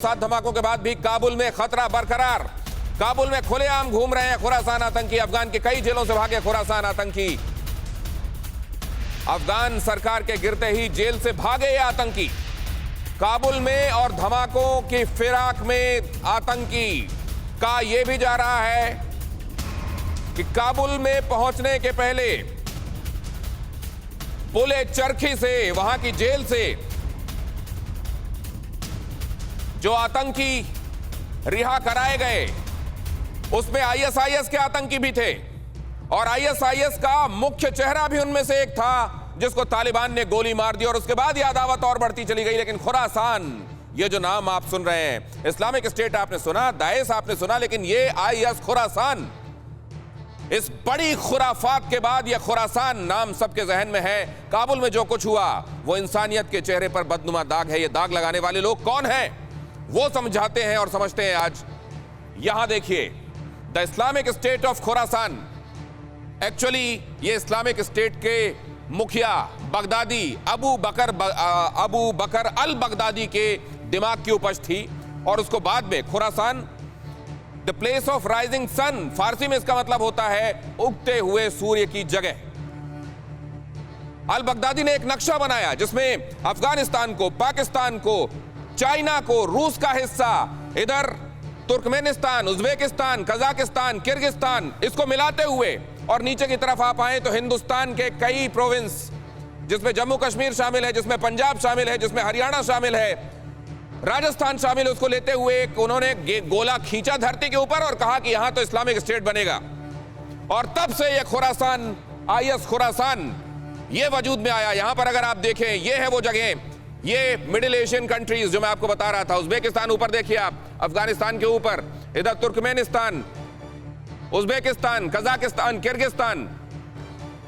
सात धमाकों के बाद भी काबुल में खतरा बरकरार। काबुल में खुलेआम घूम रहे हैं खुरासान आतंकी। अफगान की कई जेलों से भागे खुरासान आतंकी। अफगान सरकार के गिरते ही जेल से भागे ये आतंकी। काबुल में और धमाकों की फिराक में आतंकी का यह भी जा रहा है कि काबुल में पहुंचने के पहले पुले चरखी से, वहां की जेल से जो आतंकी रिहा कराए गए उसमें आईएसआईएस के आतंकी भी थे और आईएसआईएस का मुख्य चेहरा भी उनमें से एक था जिसको तालिबान ने गोली मार दी और उसके बाद यह अदावत और बढ़ती चली गई। लेकिन खुरासान, ये जो नाम आप सुन रहे हैं, इस्लामिक स्टेट आपने सुना, दाइश आपने सुना, लेकिन ये आईएस खुरासान, इस बड़ी खुराफात के बाद यह खुरासान नाम सबके जहन में है। काबुल में जो कुछ हुआ वो इंसानियत के चेहरे पर बदनुमा दाग है। ये दाग लगाने वाले लोग कौन हैं वो समझाते हैं और समझते हैं आज। यहां देखिए, the Islamic state of Khorasan. Actually ये इस्लामिक स्टेट के मुखिया Baghdadi Abu Bakr al Baghdadi के दिमाग की उपज थी और उसको बाद में Khorasan, the place of rising sun, फारसी में इसका मतलब होता है उगते हुए सूर्य की जगह। अल बगदादी ने एक नक्शा बनाया जिसमें अफगानिस्तान को, पाकिस्तान को, चाइना को, रूस का हिस्सा, इधर तुर्कमेनिस्तान, उज्बेकिस्तान, कजाकिस्तान, किर्गिस्तान, इसको मिलाते हुए और नीचे की तरफ आप आए तो हिंदुस्तान के कई प्रोविंस, जिसमें जम्मू कश्मीर शामिल है, जिसमें पंजाब शामिल है, जिसमें हरियाणा शामिल है, राजस्थान शामिल है, उसको लेते हुए उन्होंने गोला खींचा धरती के ऊपर और कहा कि यहां तो इस्लामिक स्टेट बनेगा। और तब से यह खुरासान, आईएस खुरासान, ये वजूद में आया। यहां पर अगर आप देखें, ये है वो जगह, ये मिडिल एशियन कंट्रीज जो मैं आपको बता रहा था। उज्बेकिस्तान ऊपर देखिए आप, अफगानिस्तान के ऊपर, इधर Turkmenistan, Uzbekistan, Kazakhstan, Kyrgyzstan,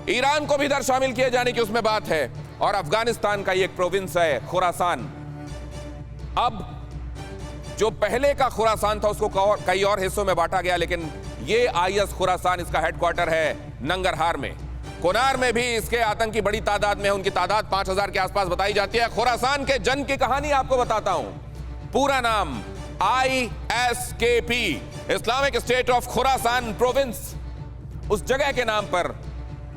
Iran को भी इधर शामिल किए जाने की उसमें बात है। और अफगानिस्तान का ये एक प्रोविंस है खुरासान। अब जो पहले का खुरासान था उसको कई और हिस्सों में बांटा गया, लेकिन ये आईएस खुरासान, इसका हेडक्वार्टर है नंगरहार में। कुनार में भी इसके आतंकी बड़ी तादाद में, उनकी तादाद 5000 के आसपास बताई जाती है। खुरासान के जन्म की कहानी आपको बताता हूं। पूरा नाम ISKP, Islamic state of Khorasan province, उस जगह के नाम पर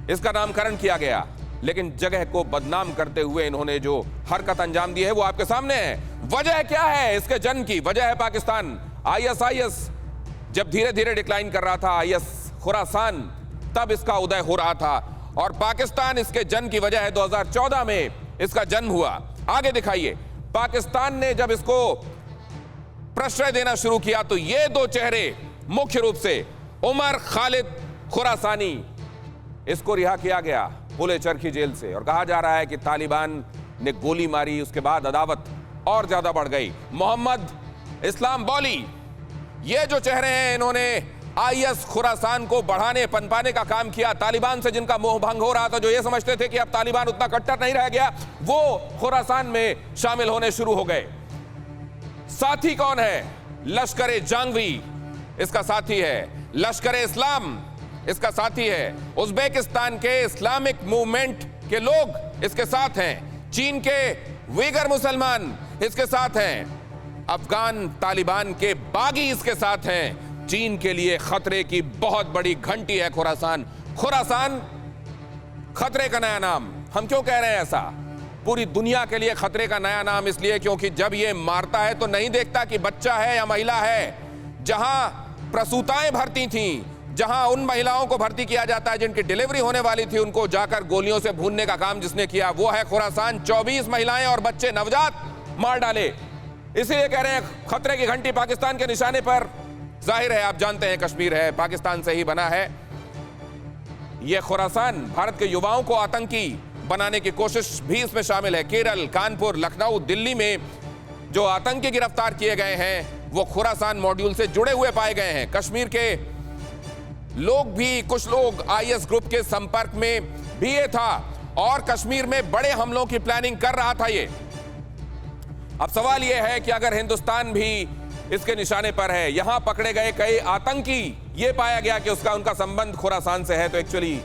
इसका नामकरण किया गया। लेकिन जगह को बदनाम करते हुए इन्होंने जो हरकत अंजाम दी है वो आपके सामने है। वजह क्या है इसके जन्म की? वजह है पाकिस्तान। ISIS जब धीरे धीरे डिक्लाइन कर रहा था, IS खुरासान, तब इसका उदय हो रहा था और पाकिस्तान इसके जन्म की वजह है। 2014 में इसका जन्म हुआ। आगे दिखाइए, पाकिस्तान ने जब इसको प्रश्रय देना शुरू किया तो ये दो चेहरे, मुख्य रूप से उमर खालिद खुरासानी, इसको रिहा किया गया पुले चरखी जेल से और कहा जा रहा है कि तालिबान ने गोली मारी। उसके बाद अदावत और ज्यादा बढ़ गई। मोहम्मद इस्लाम बौली, ये जो चेहरे हैं, इन्होंने आईएस खुरासान को बढ़ाने, पनपाने का काम किया। तालिबान से जिनका मोह भंग हो रहा था, जो ये समझते थे कि अब तालिबान उतना कट्टर नहीं रह गया, वो खुरासान में शामिल होने शुरू हो गए। साथी कौन है? लश्कर जांगवी इसका साथी है, लश्कर इस्लाम इसका साथी है, उज्बेकिस्तान के इस्लामिक मूवमेंट के लोग इसके साथ हैं, चीन के उइगर मुसलमान इसके साथ हैं, अफगान तालिबान के बागी इसके साथ हैं। चीन के लिए खतरे की बहुत बड़ी घंटी है खुरासान। खुरासान खतरे का नया नाम। हम क्यों कह रहे हैं ऐसा? पूरी दुनिया के लिए खतरे का नया नाम इसलिए क्योंकि जब ये मारता है तो नहीं देखता कि बच्चा है या महिला है। जहां प्रसूताएं भर्ती थीं, जहां उन महिलाओं को भर्ती किया जाता है जिनकी डिलीवरी होने वाली थी, उनको जाकर गोलियों से भूनने का काम जिसने किया वो है खुरासान। 24 महिलाएं और बच्चे नवजात मार डाले। इसीलिए कह रहे हैं खतरे की घंटी पाकिस्तान के निशाने पर। जाहिर है, आप जानते हैं कश्मीर है, पाकिस्तान से ही बना है। यह खुरासान भारत के युवाओं को आतंकी बनाने की कोशिश भी इसमें शामिल है। केरल, कानपुर, लखनऊ, दिल्ली में जो आतंकी गिरफ्तार किए गए हैं वो खुरासान मॉड्यूल से जुड़े हुए पाए गए हैं। कश्मीर के लोग भी, कुछ लोग आईएस ग्रुप के संपर्क में भी ये था और कश्मीर में बड़े हमलों की प्लानिंग कर रहा था ये। अब सवाल यह है कि अगर हिंदुस्तान भी इसके निशाने पर है, यहां पकड़े गए कई आतंकी, ये पाया गया कि उनका संबंध खुरासान से है, तो एक्चुअली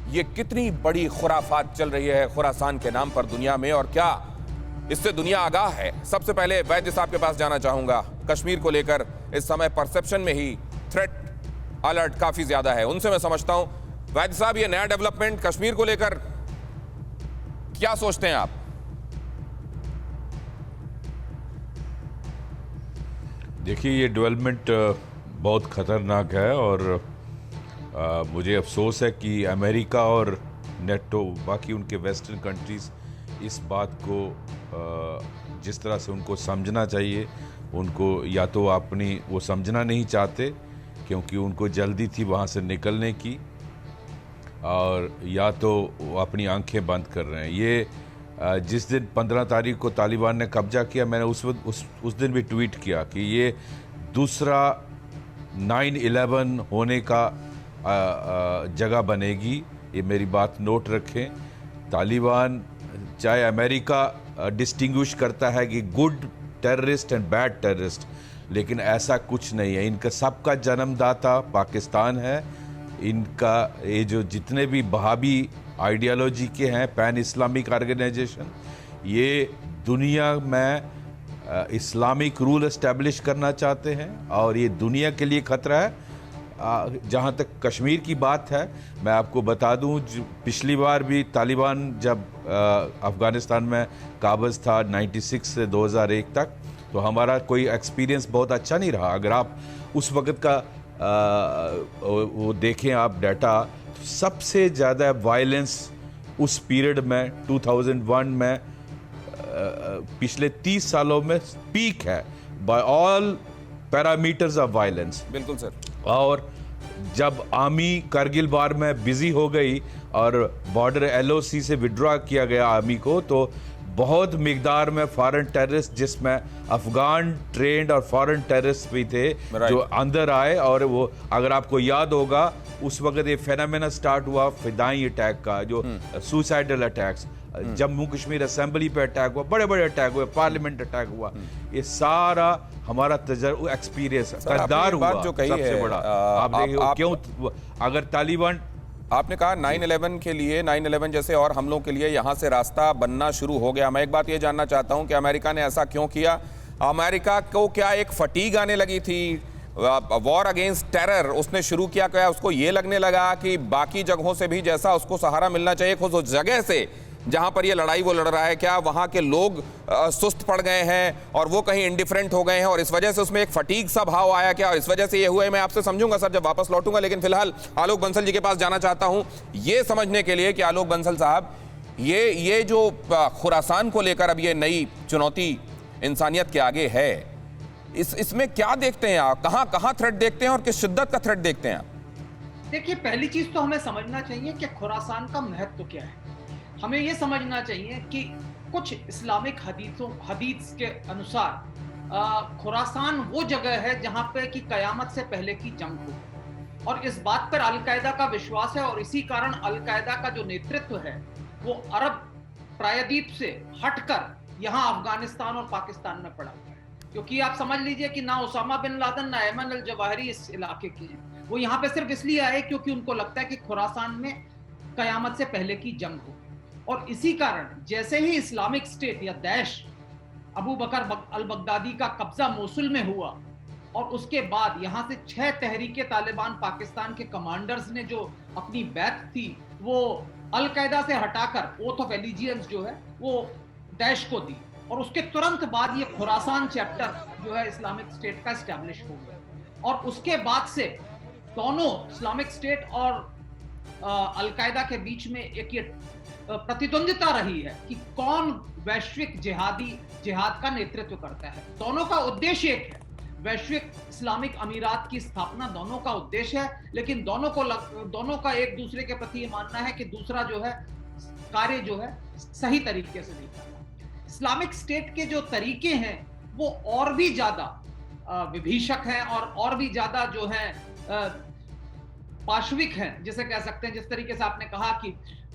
ये कितनी बड़ी खुराफात चल रही है खुरासान के नाम पर दुनिया में। और क्या इससे दुनिया आगाह है। सबसे पहले वैद्य साहब के पास जाना चाहूंगा। कश्मीर को लेकर इस समय परसेप्शन में ही थ्रेट अलर्ट काफी ज्यादा है, उनसे मैं समझता हूं। वैद्य साहब, ये नया डेवलपमेंट कश्मीर को लेकर क्या सोचते हैं आप? देखिए, ये डेवलपमेंट बहुत खतरनाक है और मुझे अफसोस है कि अमेरिका और नेटो, बाकी उनके वेस्टर्न कंट्रीज इस बात को जिस तरह से उनको समझना चाहिए, उनको या तो अपनी वो समझना नहीं चाहते क्योंकि उनको जल्दी थी वहाँ से निकलने की, और या तो वो अपनी आंखें बंद कर रहे हैं। ये जिस दिन 15 तारीख को तालिबान ने कब्जा किया, मैंने उस दिन भी ट्वीट किया कि ये दूसरा 9/11 होने का जगह बनेगी। ये मेरी बात नोट रखें। तालिबान, चाहे अमेरिका डिस्टिंग्विश करता है कि good terrorist and bad terrorist, लेकिन ऐसा कुछ नहीं है। इनका सबका जन्मदाता पाकिस्तान है। इनका ये जो जितने भी वहाबी आइडियोलॉजी के हैं, पैन इस्लामिक ऑर्गेनाइजेशन, ये दुनिया में इस्लामिक रूल एस्टेब्लिश करना चाहते हैं और ये दुनिया के लिए खतरा है। जहाँ तक कश्मीर की बात है, मैं आपको बता दूं, पिछली बार भी तालिबान जब अफ़गानिस्तान में काबिज़ था 96 से 2001 तक, तो हमारा कोई एक्सपीरियंस बहुत अच्छा नहीं रहा। अगर आप उस वक़्त का वो देखें आप डाटा, तो सबसे ज़्यादा वायलेंस उस पीरियड में 2001 में पिछले 30 सालों में पीक है by all parameters of violence. बिल्कुल सर। और जब आर्मी करगिल वार में बिजी हो गई और बॉर्डर LOC से विड्रॉ किया गया आर्मी को, तो बहुत मिकदार में फॉरेन टेररिस्ट, जिसमें अफगान ट्रेंड और फॉरेन टेररिस्ट भी थे, जो अंदर आए। और वो, अगर आपको याद होगा, उस वक्त ये फेनोमेना स्टार्ट हुआ फिदाई अटैक का, जो suicidal attacks, Jammu Kashmir assembly पे अटैक हुआ, बड़े बड़े अटैक हुए, पार्लियामेंट अटैक हुआ। ये सारा हमारा तजुर्बा, एक्सपीरियंस, करदार हुआ जो सबसे बड़ा। आप देखिए क्यों, अगर तालिबान, आपने कहा 9/11 के लिए, 9/11 जैसे और हमलों के लिए यहाँ से रास्ता बनना शुरू हो गया। मैं एक बात ये जानना चाहता हूँ कि अमेरिका ने ऐसा क्यों किया? अमेरिका को क्या एक फटीग आने लगी थी? वॉर अगेंस्ट टेरर उसने शुरू किया, क्या उसको ये लगने लगा कि बाकी जगहों से भी जैसा उसको सहारा मिलना चाहिए, खुद उस जगह से जहां पर ये लड़ाई वो लड़ रहा है, क्या वहां के लोग सुस्त पड़ गए हैं और वो कहीं इंडिफरेंट हो गए हैं और इस वजह से उसमें एक फटीग सा भाव आया क्या, और इस वजह से ये हुआ है? मैं आपसे समझूंगा सर जब वापस लौटूंगा, लेकिन फिलहाल आलोक बंसल जी के पास जाना चाहता हूं ये समझने के लिए कि आलोक बंसल साहब, ये जो खुरासान को लेकर अब ये नई चुनौती इंसानियत के आगे है, इसमें क्या देखते हैं आप? कहां थ्रेट देखते हैं और किस शिद्दत का थ्रेट देखते हैं आप? देखिए, पहली चीज तो हमें समझना चाहिए कि खुरासान का महत्व क्या है। हमें यह समझना चाहिए कि कुछ इस्लामिक हदीस के अनुसार खुरासान वो जगह है जहां पे कि कयामत से पहले की जंग हो, और इस बात पर अलकायदा का विश्वास है। और इसी कारण अलकायदा का जो नेतृत्व है वो अरब प्रायद्वीप से हटकर यहाँ अफगानिस्तान और पाकिस्तान में पड़ा हुआ है। क्योंकि आप समझ लीजिए कि ना ओसामा बिन लादेन ना अयमन अल जवाहिरी इस इलाके के हैं। वो यहाँ पे सिर्फ इसलिए आए क्योंकि उनको लगता है कि खुरासान में कयामत से पहले की जंग हो। और इसी कारण जैसे ही इस्लामिक स्टेट या दैश, अबू बकर अल बगदादी का कब्जा मोसुल में हुआ, और उसके बाद यहाँ से 6 तहरीके तालिबान पाकिस्तान के कमांडर्स ने जो अपनी बैत थी वो अल कायदा से हटाकर ओथ ऑफ एलिजियंस जो है वो दैश को दी, और उसके तुरंत बाद ये खुरासान चैप्टर जो है इस्लामिक स्टेट का एस्टैब्लिश हो गया। और उसके बाद से दोनों इस्लामिक स्टेट और अल कायदा के बीच में एक ये प्रतिद्वंदिता रही है कि कौन वैश्विक जिहाद का नेतृत्व करता है। दोनों का उद्देश्य एक है, वैश्विक इस्लामिक अमीरात की स्थापना दोनों का उद्देश्य है, लेकिन दोनों का एक दूसरे के प्रति ये मानना है कि दूसरा जो है कार्य जो है सही तरीके से नहीं करता। इस्लामिक स्टेट के जो तरीके हैं वो और भी ज्यादा विभीषक हैं और भी ज्यादा जो है पाशविक हैं, जिसे कह सकते हैं। जिस तरीके से आपने कहा कि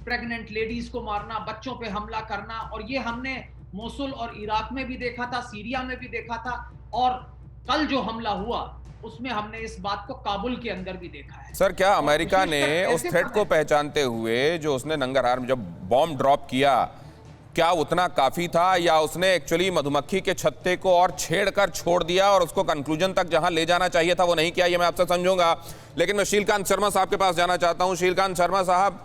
प्रेग्नेंट लेडीज को मारना, बच्चों पे हमला करना, और ये हमने मोसुल और इराक में भी देखा था, सीरिया में भी देखा था, और कल जो हमला हुआ उसमें हमने इस बात को काबुल के अंदर भी देखा है। सर, क्या अमेरिका ने उस थ्रेट को पहचानते हुए जो उसने नंगरहार में जब बॉम्ब ड्रॉप किया क्या उतना काफी था, या उसने एक्चुअली मधुमक्खी के छत्ते को और छेड़कर छोड़ दिया और उसको कंक्लूजन तक जहां ले जाना चाहिए था वो नहीं किया? ये मैं आपसे समझूंगा, लेकिन मैं शीलकांत शर्मा साहब के पास जाना चाहता हूं। शीलकांत शर्मा साहब,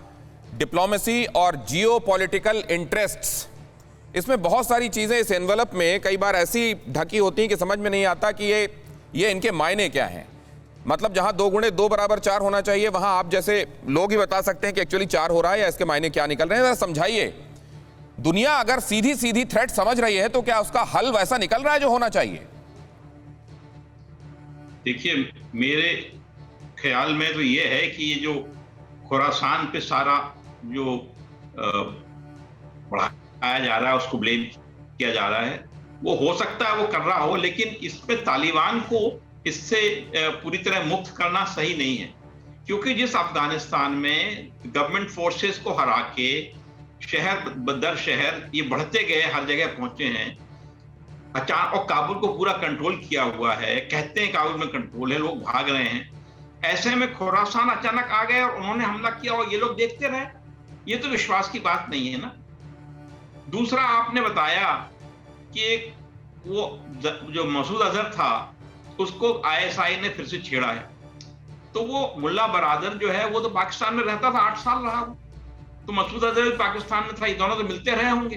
डिप्लोमेसी और जियो पॉलिटिकल इंटरेस्ट्स, इसमें बहुत सारी चीजें इस एनवलप में कई बार ऐसी ढकी होती हैं कि समझ में नहीं आता कि ये इनके मायने क्या हैं। मतलब जहां 2 गुणे 2 बराबर 4 होना चाहिए, वहां आप जैसे लोग ही बता सकते हैं कि एक्चुअली 4 हो रहा है या इसके मायने क्या निकल रहे हैं। जरा समझाइए, दुनिया अगर सीधी सीधी थ्रेट समझ रही है तो क्या उसका हल वैसा निकल रहा है जो होना चाहिए? देखिए, मेरे ख्याल में तो ये है कि ये जो खुरासान पे सारा जो बढ़ाया जा रहा है, उसको ब्लेम किया जा रहा है, वो हो सकता है वो कर रहा हो, लेकिन इसमें तालिबान को इससे पूरी तरह मुक्त करना सही नहीं है। क्योंकि जिस अफगानिस्तान में गवर्नमेंट फोर्सेस को हरा के शहर दर शहर ये बढ़ते गए, हर जगह पहुंचे हैं अचानक, और काबुल को पूरा कंट्रोल किया हुआ है, कहते हैं काबुल में कंट्रोल है, लोग भाग रहे हैं। ऐसे में खुरासान अचानक आ गए और उन्होंने हमला किया और ये लोग देखते रहे, ये तो विश्वास की बात नहीं है ना। दूसरा, आपने बताया कि वो जो मसूद अजहर था उसको आईएसआई ने फिर से छेड़ा है, तो वो मुल्ला बरादर जो है वो तो पाकिस्तान में रहता था, 8 साल रहा, तो मसूद अजहर भी पाकिस्तान में था, ये दोनों तो मिलते रहे होंगे।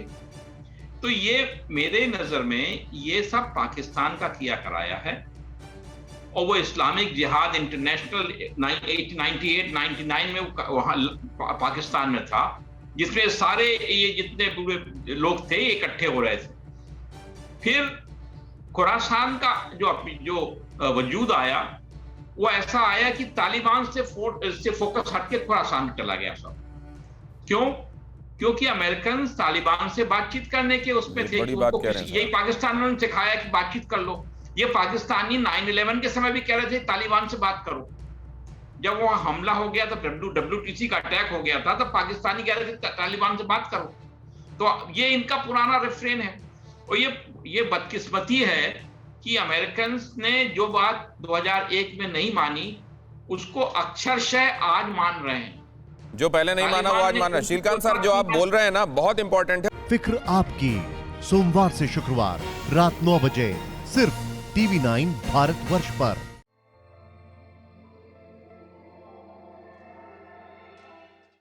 तो ये मेरे नजर में ये सब पाकिस्तान का किया कराया है, और वो इस्लामिक जिहाद इंटरनेशनल 98-99 में वहां पाकिस्तान में था, जिसमें सारे ये जितने पूरे लोग थे ये इकट्ठे हो रहे थे। फिर खुरासान का जो वजूद आया वो ऐसा आया कि तालिबान से फोकस हटके खुरासान चला गया सब। क्यों? क्योंकि अमेरिकन तालिबान से बातचीत करने के उसमें थे, यही पाकिस्तान ने सिखाया कि बातचीत कर लो। ये पाकिस्तानी 9/11 के समय भी कह रहे थे तालिबान से बात करो। जब वहां हमला हो गया, तब WTC का अटैक हो गया था, तब पाकिस्तानी कह रहे थे तालिबान से बात करो। तो ये इनका पुराना रेफरेन है, और ये बदकिस्मती है कि अमेरिकन ने जो बात 2001 में नहीं मानी उसको अक्षरशः आज मान रहे हैं। जो पहले नहीं माना वो आज मान रहे हैं। शीलकांत सर, जो आप बोल रहे हैं ना, बहुत इंपॉर्टेंट है। फिक्र आपकी, सोमवार से शुक्रवार रात 9 बजे सिर्फ TV9 भारतवर्ष पर।